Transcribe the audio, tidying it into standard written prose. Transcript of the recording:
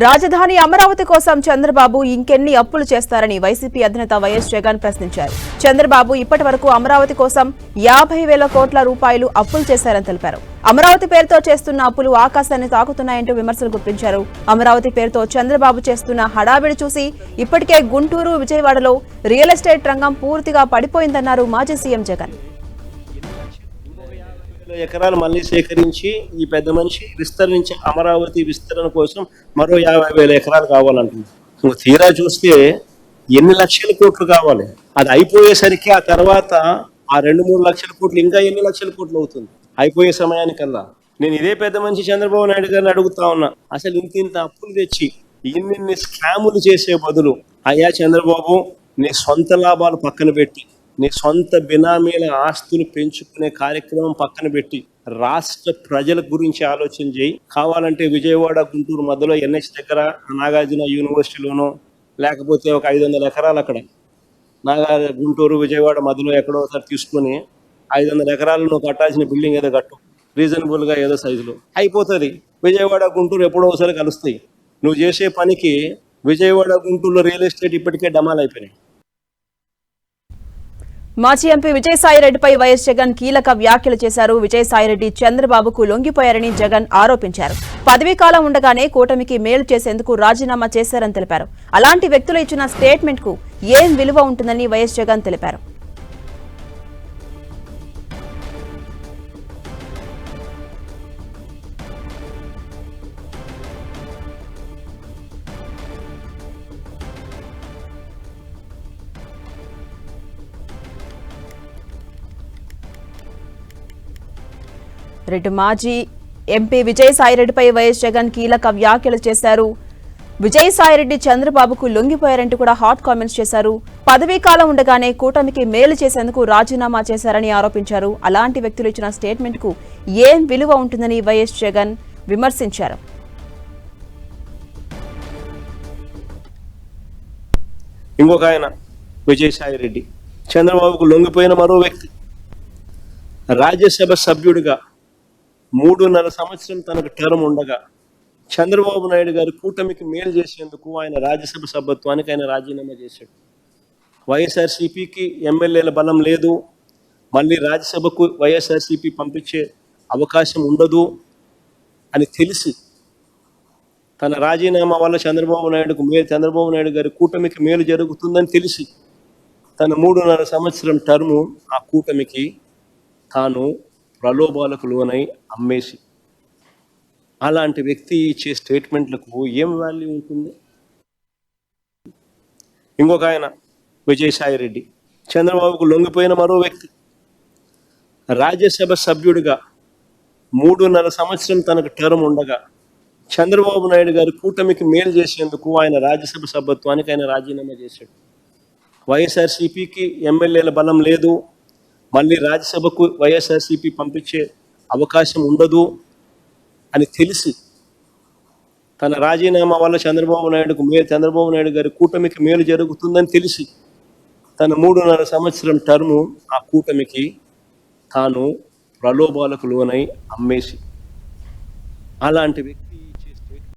రాజధాని అమరావతి కోసం చంద్రబాబు ఇంకెన్ని అప్పులు చేస్తారని వైసీపీ అధినేత వైఎస్ జగన్ ప్రశ్నించారు. చంద్రబాబు ఇప్పటి వరకు అమరావతి కోసం 50,000 కోట్ల రూపాయలు అప్పులు చేశారని తెలిపారు. అమరావతి పేరుతో చేస్తున్న అప్పులు ఆకాశాన్ని తాకుతున్నాయంటూ విమర్శలు గుప్పించారు. అమరావతి పేరుతో చంద్రబాబు చేస్తున్న హడావిడి చూసి ఇప్పటికే గుంటూరు, విజయవాడలో రియల్ ఎస్టేట్ రంగం పూర్తిగా పడిపోయిందన్నారు మాజీ సీఎం జగన్. ఎకరాలు మళ్ళీ సేకరించి ఈ పెద్ద మనిషి విస్తరించి అమరావతి విస్తరణ కోసం మరో 50,000 ఎకరాలు కావాలంటుంది. తీరా చూస్తే ఎన్ని లక్షల కోట్లు కావాలి. అది అయిపోయేసరికి ఆ తర్వాత ఆ 2-3 లక్షల కోట్లు ఇంకా ఎన్ని లక్షల కోట్లు అవుతుంది అయిపోయే సమయానికల్లా. నేను ఇదే పెద్ద మనిషి చంద్రబాబు నాయుడు గారిని అడుగుతా ఉన్నా, అసలు ఇంత అప్పులు తెచ్చి ఇన్ని స్కాములు చేసే బదులు, అయ్యా చంద్రబాబు, నీ సొంత లాభాలు పక్కన పెట్టి, నీ సొంత బినామీల ఆస్తులు పెంచుకునే కార్యక్రమం పక్కన పెట్టి రాష్ట్ర ప్రజల గురించి ఆలోచన చేయి. కావాలంటే విజయవాడ, గుంటూరు మధ్యలో NH దగ్గర నాగార్జున యూనివర్సిటీలోనో, లేకపోతే ఒక 500 ఎకరాలు అక్కడ గుంటూరు, విజయవాడ మధ్యలో ఎక్కడో ఒకసారి తీసుకొని 500 ఎకరాలు నువ్వు కట్టాల్సిన బిల్డింగ్ ఏదో కట్టు, రీజనబుల్గా ఏదో సైజులో అయిపోతుంది. విజయవాడ, గుంటూరు ఎప్పుడో ఒకసారి కలుస్తాయి. నువ్వు చేసే పనికి విజయవాడ, గుంటూరులో రియల్ ఎస్టేట్ ఇప్పటికే డమాల్ అయిపోయినాయి. మాజీ ఎంపీ విజయసాయిరెడ్డిపై వైఎస్ జగన్ కీలక వ్యాఖ్యలు చేశారు. విజయసాయిరెడ్డి చంద్రబాబుకు లొంగిపోయారని జగన్ ఆరోపించారు. పదవీ కాలం ఉండగానే కూటమికి మేలు చేసేందుకు రాజీనామా చేశారని తెలిపారు. అలాంటి వ్యక్తులు ఇచ్చిన స్టేట్మెంట్ కు ఏం విలువ ఉంటుందని వైఎస్ జగన్ తెలిపారు. మాజీ ఎంపీ విజయసాయిరెడ్డిపై వైఎస్ జగన్ కీలక వ్యాఖ్యలు చేశారు. విజయసాయిరెడ్డి చంద్రబాబుకు లొంగిపోయారంటూ కూడా హాట్ కామెంట్స్ చేశారు. పదవీ కాలం ఉండగానే కూటమికి మేలు చేసేందుకు రాజీనామా చేశారని ఆరోపించారు. అలాంటి వ్యక్తులు ఇచ్చిన స్టేట్మెంట్ కు ఏం విలువ ఉంటుందని వైఎస్ జగన్ విమర్శించారు. ఇంకొక ఆయన విజయసాయిరెడ్డి చంద్రబాబుకు లొంగిపోయిన మరో వ్యక్తి. రాజ్యసభ సభ్యుడిగా 3.5 సంవత్సరం తనకు టర్మ్ ఉండగా చంద్రబాబు నాయుడు గారు కూటమికి మేలు చేసేందుకు ఆయన రాజ్యసభ సభ్యత్వానికి ఆయన రాజీనామా చేశాడు. వైఎస్ఆర్సీపీకి ఎమ్మెల్యేల బలం లేదు, మళ్ళీ రాజ్యసభకు వైఎస్ఆర్సీపీ పంపించే అవకాశం ఉండదు అని తెలిసి, తన రాజీనామా వల్ల చంద్రబాబు నాయుడు గారి కూటమికి మేలు జరుగుతుందని తెలిసి తన 3.5 సంవత్సరం టర్ము ఆ కూటమికి తాను ప్రలోభాలకు లోనై అమ్మేసి, అలాంటి వ్యక్తి ఇచ్చే స్టేట్మెంట్లకు ఏం వాల్యూ ఉంటుంది? ఇంకొక ఆయన విజయసాయిరెడ్డి చంద్రబాబుకు లొంగిపోయిన మరో వ్యక్తి. రాజ్యసభ సభ్యుడిగా 3.5 సంవత్సరం తనకు టర్మ్ ఉండగా చంద్రబాబు నాయుడు గారు కూటమికి మేలు చేసేందుకు ఆయన రాజ్యసభ సభ్యత్వానికి ఆయన రాజీనామా చేశాడు. వైఎస్ఆర్సీపీకి ఎమ్మెల్యేల బలం లేదు, మళ్ళీ రాజ్యసభకు వైఎస్ఆర్సీపీ పంపించే అవకాశం ఉండదు అని తెలిసి, తన రాజీనామా వల్ల చంద్రబాబు నాయుడు గారి కూటమికి మేలు జరుగుతుందని తెలిసి తన 3.5 సంవత్సరం టర్ము ఆ కూటమికి తాను ప్రలోభాలకు లోనై అమ్మేసి, అలాంటి వ్యక్తి